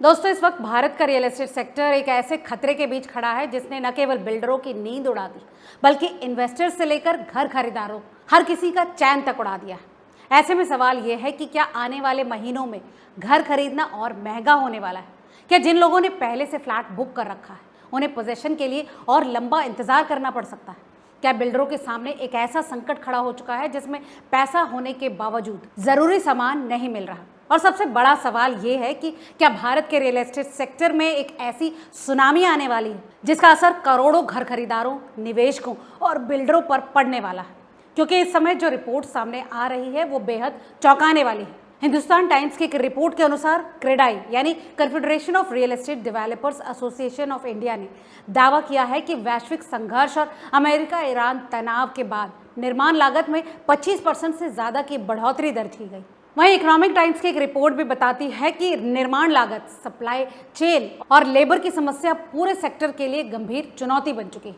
दोस्तों, इस वक्त भारत का रियल एस्टेट सेक्टर एक ऐसे खतरे के बीच खड़ा है जिसने न केवल बिल्डरों की नींद उड़ा दी, बल्कि इन्वेस्टर्स से लेकर घर खरीदारों हर किसी का चैन तक उड़ा दिया है। ऐसे में सवाल यह है कि क्या आने वाले महीनों में घर खरीदना और महंगा होने वाला है? क्या जिन लोगों ने पहले से फ्लैट बुक कर रखा है उन्हें पोजीशन के लिए और लंबा इंतजार करना पड़ सकता है? क्या बिल्डरों के सामने एक ऐसा संकट खड़ा हो चुका है जिसमें पैसा होने के बावजूद जरूरी सामान नहीं मिल रहा? और सबसे बड़ा सवाल ये है कि क्या भारत के रियल एस्टेट सेक्टर में एक ऐसी सुनामी आने वाली है जिसका असर करोड़ों घर खरीदारों, निवेशकों और बिल्डरों पर पड़ने वाला है? क्योंकि इस समय जो रिपोर्ट सामने आ रही है वो बेहद चौंकाने वाली है। हिंदुस्तान टाइम्स की एक रिपोर्ट के अनुसार क्रेडाई यानी confederation of real estate developers association of India ने दावा किया है कि वैश्विक संघर्ष और अमेरिका ईरान तनाव के बाद निर्माण लागत में 25% से ज्यादा की बढ़ोतरी दर्ज की गई। वहीं इकोनॉमिक टाइम्स की एक रिपोर्ट भी बताती है कि निर्माण लागत, सप्लाई चेन और लेबर की समस्या पूरे सेक्टर के लिए गंभीर चुनौती बन चुकी है।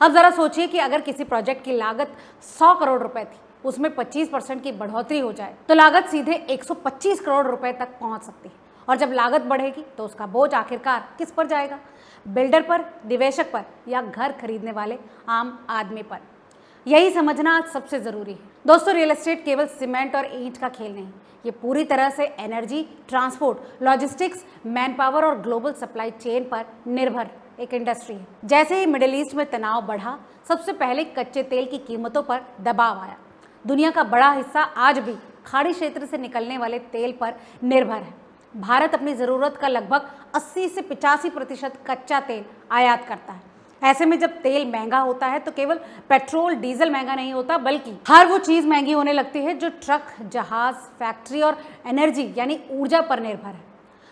अब जरा सोचिए कि अगर किसी प्रोजेक्ट की लागत 100 करोड़ रुपए थी, उसमें 25% की बढ़ोतरी हो जाए तो लागत सीधे 125 करोड़ रुपए तक पहुंच सकती है। और जब लागत बढ़ेगी तो उसका बोझ आखिरकार किस पर जाएगा? बिल्डर पर, निवेशक पर, या घर खरीदने वाले आम आदमी पर? यही समझना आज सबसे जरूरी है। दोस्तों, रियल एस्टेट केवल सीमेंट और ईंट का खेल नहीं, ये पूरी तरह से energy, transport, logistics, man power और ग्लोबल सप्लाई चेन पर निर्भर एक इंडस्ट्री है। जैसे ही मिडिल ईस्ट में तनाव बढ़ा, सबसे पहले कच्चे तेल की कीमतों पर दबाव आया। दुनिया का बड़ा हिस्सा आज भी खाड़ी क्षेत्र से निकलने वाले तेल पर निर्भर है। भारत अपनी जरूरत का लगभग 80 से 85% कच्चा तेल आयात करता है। ऐसे में जब तेल महंगा होता है तो केवल पेट्रोल, डीजल महंगा नहीं होता, बल्कि हर वो चीज महंगी होने लगती है जो ट्रक, जहाज, फैक्ट्री और एनर्जी यानी ऊर्जा पर निर्भर है।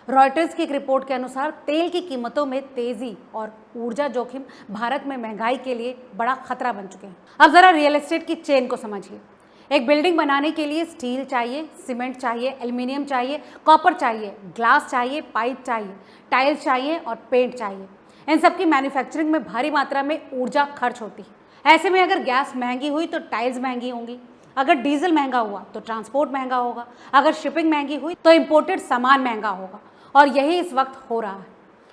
रॉयटर्स की एक रिपोर्ट के अनुसार तेल की कीमतों में तेजी और ऊर्जा जोखिम भारत में महंगाई के लिए बड़ा खतरा बन चुके हैं। अब जरा रियल एस्टेट की चेन को समझिए। एक बिल्डिंग बनाने के लिए स्टील चाहिए, सीमेंट चाहिए, एल्युमिनियम चाहिए, कॉपर चाहिए, ग्लास चाहिए, पाइप चाहिए, टाइल्स चाहिए और पेंट चाहिए। इन सब की मैन्युफैक्चरिंग में भारी मात्रा में ऊर्जा खर्च होती है। ऐसे में अगर गैस महंगी हुई तो टाइल्स महंगी होंगी, अगर डीजल महंगा हुआ तो ट्रांसपोर्ट महंगा होगा, अगर शिपिंग महंगी हुई तो इंपोर्टेड सामान महंगा होगा। और यही इस वक्त हो रहा है।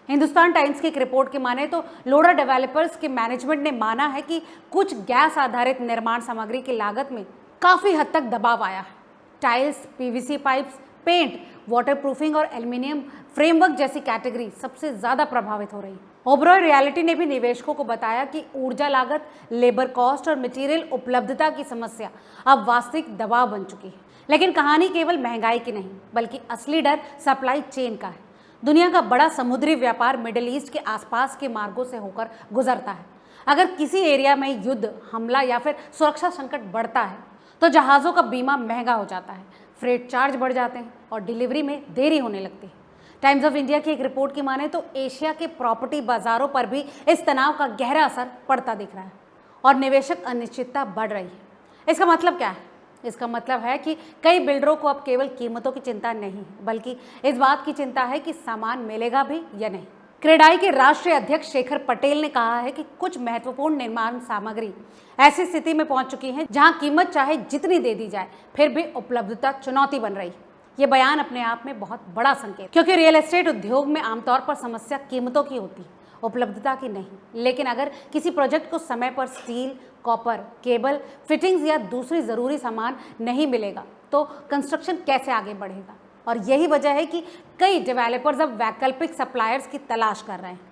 हिंदुस्तान टाइम्स की एक रिपोर्ट के माने तो लोढ़ा डेवलपर्स के मैनेजमेंट ने माना है कि कुछ गैस आधारित निर्माण सामग्री की लागत में काफी हद तक दबाव आया है। Tiles, PVC pipes, paint, waterproofing और एल्युमिनियम फ्रेमवर्क जैसी कैटेगरी सबसे ज्यादा प्रभावित हो रही है। ओबरॉय रियलिटी ने भी निवेशकों को बताया कि ऊर्जा लागत, लेबर कॉस्ट और मटेरियल उपलब्धता की समस्या अब वास्तविक दबाव बन चुकी है। लेकिन कहानी केवल महंगाई की नहीं, बल्कि असली डर सप्लाई चेन का है। दुनिया का बड़ा समुद्री व्यापार मिडिल ईस्ट के आसपास के मार्गों से होकर गुजरता है। अगर किसी एरिया में युद्ध, हमला या फिर सुरक्षा संकट बढ़ता है तो जहाज़ों का बीमा महंगा हो जाता है, फ्रेट चार्ज बढ़ जाते हैं और डिलीवरी में देरी होने लगती है। टाइम्स ऑफ इंडिया की एक रिपोर्ट की माने तो एशिया के प्रॉपर्टी बाजारों पर भी इस तनाव का गहरा असर पड़ता दिख रहा है और निवेशक अनिश्चितता बढ़ रही है। इसका मतलब क्या है? इसका मतलब है कि कई बिल्डरों को अब केवल कीमतों की चिंता नहीं है, बल्कि इस बात की चिंता है कि सामान मिलेगा भी या नहीं। क्रेडाई के राष्ट्रीय अध्यक्ष शेखर पटेल ने कहा है कि कुछ महत्वपूर्ण निर्माण सामग्री ऐसी स्थिति में पहुंच चुकी है जहां कीमत चाहे जितनी दे दी जाए फिर भी उपलब्धता चुनौती बन रही है। ये बयान अपने आप में बहुत बड़ा संकेत, क्योंकि रियल एस्टेट उद्योग में आमतौर पर समस्या कीमतों की होती है, उपलब्धता की नहीं। लेकिन अगर किसी प्रोजेक्ट को समय पर स्टील, कॉपर, केबल, फिटिंग्स या दूसरी जरूरी सामान नहीं मिलेगा तो कंस्ट्रक्शन कैसे आगे बढ़ेगा? और यही वजह है कि कई डेवलपर्स अब वैकल्पिक सप्लायर्स की तलाश कर रहे हैं।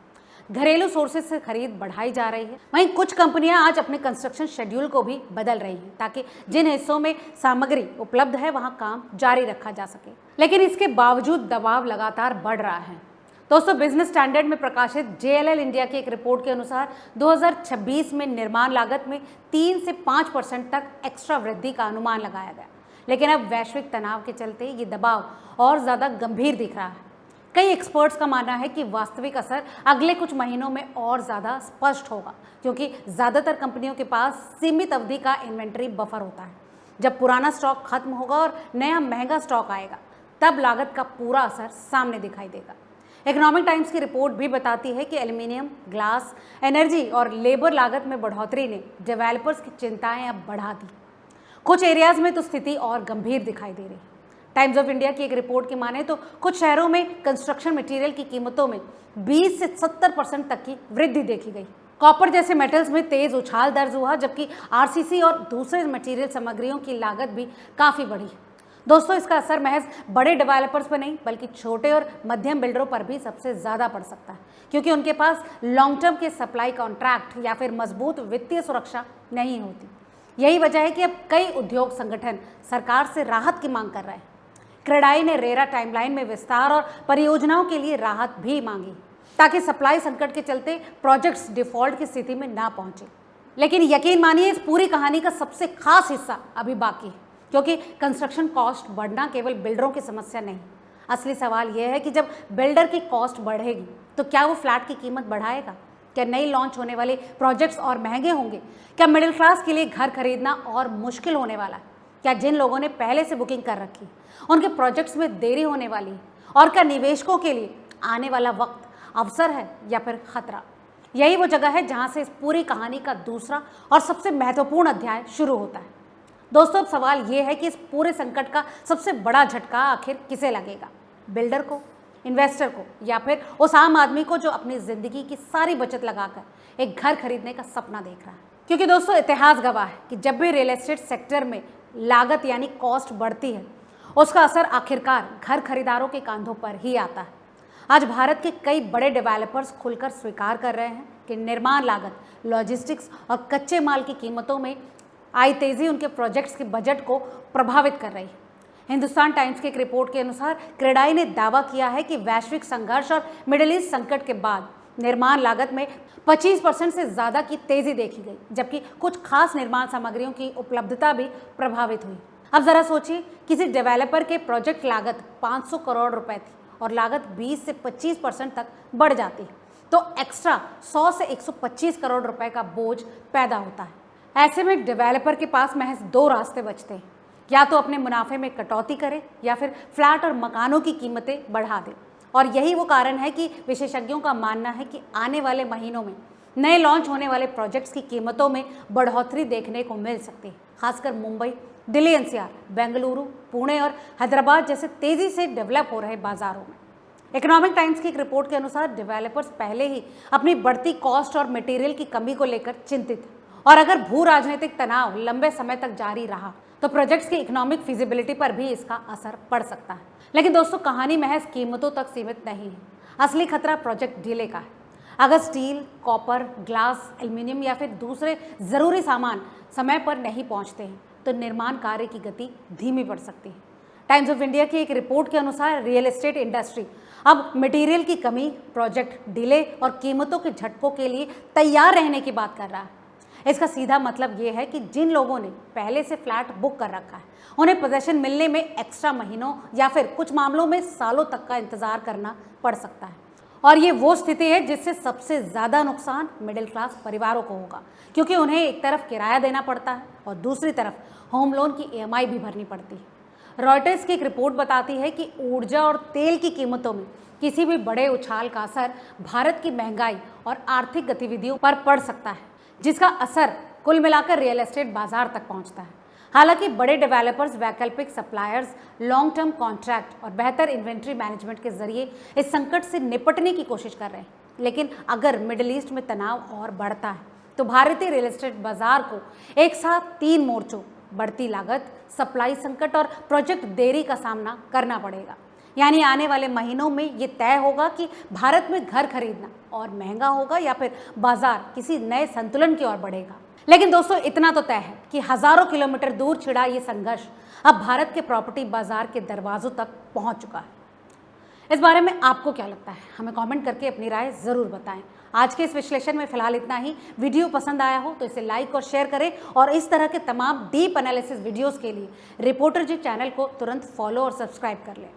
घरेलू सोर्सेज से खरीद बढ़ाई जा रही है। वहीं कुछ कंपनियां आज अपने कंस्ट्रक्शन शेड्यूल को भी बदल रही हैं ताकि जिन हिस्सों में सामग्री उपलब्ध है वहां काम जारी रखा जा सके। लेकिन इसके बावजूद दबाव लगातार बढ़ रहा है। दोस्तों, बिजनेस स्टैंडर्ड में प्रकाशित JLL इंडिया की एक रिपोर्ट के अनुसार 2026 में निर्माण लागत में 3 से 5% तक एक्स्ट्रा वृद्धि का अनुमान लगाया गया। लेकिन अब वैश्विक तनाव के चलते ये दबाव और ज़्यादा गंभीर दिख रहा है। कई एक्सपर्ट्स का मानना है कि वास्तविक असर अगले कुछ महीनों में और ज़्यादा स्पष्ट होगा, क्योंकि ज़्यादातर कंपनियों के पास सीमित अवधि का इन्वेंट्री बफर होता है। जब पुराना स्टॉक खत्म होगा और नया महंगा स्टॉक आएगा, तब लागत का पूरा असर सामने दिखाई देगा। इकोनॉमिक टाइम्स की रिपोर्ट भी बताती है कि एल्युमिनियम, ग्लास, एनर्जी और लेबर लागत में बढ़ोतरी ने डेवलपर्स की चिंताएं अब बढ़ा दी। कुछ एरियाज में तो स्थिति और गंभीर दिखाई दे रही है। टाइम्स ऑफ इंडिया की एक रिपोर्ट की माने तो कुछ शहरों में कंस्ट्रक्शन मटेरियल की कीमतों में 20 से 70% तक की वृद्धि देखी गई। कॉपर जैसे मेटल्स में तेज उछाल दर्ज हुआ, जबकि आरसीसी और दूसरे मटेरियल सामग्रियों की लागत भी काफ़ी बढ़ी। दोस्तों, इसका असर महज बड़े डेवलपर्स पर नहीं बल्कि छोटे और मध्यम बिल्डरों पर भी सबसे ज़्यादा पड़ सकता है, क्योंकि उनके पास लॉन्ग टर्म के सप्लाई कॉन्ट्रैक्ट या फिर मजबूत वित्तीय सुरक्षा नहीं होती। यही वजह है कि अब कई उद्योग संगठन सरकार से राहत की मांग कर रहे हैं। क्रेडाई ने रेरा टाइमलाइन में विस्तार और परियोजनाओं के लिए राहत भी मांगी, ताकि सप्लाई संकट के चलते प्रोजेक्ट्स डिफॉल्ट की स्थिति में ना पहुंचे। लेकिन यकीन मानिए, इस पूरी कहानी का सबसे खास हिस्सा अभी बाकी है, क्योंकि कंस्ट्रक्शन कॉस्ट बढ़ना केवल बिल्डरों की समस्या नहीं। असली सवाल यह है कि जब बिल्डर की कॉस्ट बढ़ेगी तो क्या वो फ्लैट की कीमत बढ़ाएगा? क्या नई लॉन्च होने वाले प्रोजेक्ट्स और महंगे होंगे? क्या मिडिल क्लास के लिए घर खरीदना और मुश्किल होने वाला है? क्या जिन लोगों ने पहले से बुकिंग कर रखी उनके प्रोजेक्ट्स में देरी होने वाली है? और क्या निवेशकों के लिए आने वाला वक्त अवसर है या फिर खतरा? यही वो जगह है जहां से इस पूरी कहानी का दूसरा और सबसे महत्वपूर्ण अध्याय शुरू होता है। दोस्तों, अब सवाल ये है कि इस पूरे संकट का सबसे बड़ा झटका आखिर किसे लगेगा? बिल्डर को, इन्वेस्टर को, या फिर उस आम आदमी को जो अपनी जिंदगी की सारी बचत लगाकर एक घर खरीदने का सपना देख रहा है? क्योंकि दोस्तों, इतिहास गवाह है कि जब भी रियल एस्टेट सेक्टर में लागत यानी कॉस्ट बढ़ती है, उसका असर आखिरकार घर खरीदारों के कांधों पर ही आता है। आज भारत के कई बड़े डेवलपर्स खुलकर स्वीकार कर रहे हैं कि निर्माण लागत, लॉजिस्टिक्स और कच्चे माल की कीमतों में आई तेजी उनके प्रोजेक्ट्स के बजट को प्रभावित कर रही है। हिंदुस्तान टाइम्स की एक रिपोर्ट के अनुसार क्रेडाई ने दावा किया है कि वैश्विक संघर्ष और मिडिल ईस्ट संकट के बाद निर्माण लागत में 25% से ज़्यादा की तेजी देखी गई, जबकि कुछ खास निर्माण सामग्रियों की उपलब्धता भी प्रभावित हुई। अब जरा सोचिए, किसी डेवलपर के प्रोजेक्ट लागत 500 करोड़ रुपए थी और लागत 20 से 25% तक बढ़ जाती है, तो एक्स्ट्रा 100 से 125 करोड़ रुपए का बोझ पैदा होता है। ऐसे में डेवलपर के पास महज दो रास्ते बचते हैं, या तो अपने मुनाफे में कटौती करे या फिर फ्लैट और मकानों की कीमतें बढ़ा दे। और यही वो कारण है कि विशेषज्ञों का मानना है कि आने वाले महीनों में नए लॉन्च होने वाले प्रोजेक्ट्स की कीमतों में बढ़ोतरी देखने को मिल सकती है, खासकर मुंबई, दिल्ली एनसीआर, बेंगलुरु, पुणे और हैदराबाद जैसे तेजी से डेवलप हो रहे बाजारों में। इकोनॉमिक टाइम्स की एक रिपोर्ट के अनुसार डेवलपर्स पहले ही अपनी बढ़ती कॉस्ट और मटेरियल की कमी को लेकर चिंतित हैं, और अगर भू राजनीतिक तनाव लंबे समय तक जारी रहा तो प्रोजेक्ट्स की इकोनॉमिक फिजिबिलिटी पर भी इसका असर पड़ सकता है। लेकिन दोस्तों, कहानी महज कीमतों तक सीमित नहीं है। असली खतरा प्रोजेक्ट डिले का है। अगर स्टील, कॉपर, ग्लास, एल्युमिनियम या फिर दूसरे ज़रूरी सामान समय पर नहीं पहुंचते हैं तो निर्माण कार्य की गति धीमी पड़ सकती है। टाइम्स ऑफ इंडिया की एक रिपोर्ट के अनुसार रियल एस्टेट इंडस्ट्री अब मटेरियल की कमी, प्रोजेक्ट डिले और कीमतों के झटकों के लिए तैयार रहने की बात कर रहा है। इसका सीधा मतलब ये है कि जिन लोगों ने पहले से फ्लैट बुक कर रखा है, उन्हें पोजेशन मिलने में एक्स्ट्रा महीनों या फिर कुछ मामलों में सालों तक का इंतजार करना पड़ सकता है। और ये वो स्थिति है जिससे सबसे ज़्यादा नुकसान मिडिल क्लास परिवारों को होगा, क्योंकि उन्हें एक तरफ किराया देना पड़ता है और दूसरी तरफ होम लोन की EMI भी भरनी पड़ती है। रॉयटर्स की एक रिपोर्ट बताती है कि ऊर्जा और तेल की कीमतों में किसी भी बड़े उछाल का असर भारत की महंगाई और आर्थिक गतिविधियों पर पड़ सकता है, जिसका असर कुल मिलाकर रियल एस्टेट बाजार तक पहुंचता है। हालांकि बड़े डेवलपर्स वैकल्पिक सप्लायर्स, लॉन्ग टर्म कॉन्ट्रैक्ट और बेहतर इन्वेंट्री मैनेजमेंट के जरिए इस संकट से निपटने की कोशिश कर रहे हैं। लेकिन अगर मिडिल ईस्ट में तनाव और बढ़ता है तो भारतीय रियल एस्टेट बाजार को एक साथ 3 मोर्चों, बढ़ती लागत, सप्लाई संकट और प्रोजेक्ट देरी का सामना करना पड़ेगा। यानी आने वाले महीनों में ये तय होगा कि भारत में घर खरीदना और महंगा होगा या फिर बाजार किसी नए संतुलन की ओर बढ़ेगा। लेकिन दोस्तों, इतना तो तय है कि हजारों किलोमीटर दूर छिड़ा ये संघर्ष अब भारत के प्रॉपर्टी बाजार के दरवाजों तक पहुंच चुका है। इस बारे में आपको क्या लगता है? हमें कमेंट करके अपनी राय ज़रूर बताएं। आज के इस विश्लेषण में फिलहाल इतना ही। वीडियो पसंद आया हो तो इसे लाइक और शेयर करें, और इस तरह के तमाम डीप एनालिसिस वीडियोज़ के लिए रिपोर्टर जी चैनल को तुरंत फॉलो और सब्सक्राइब कर लें।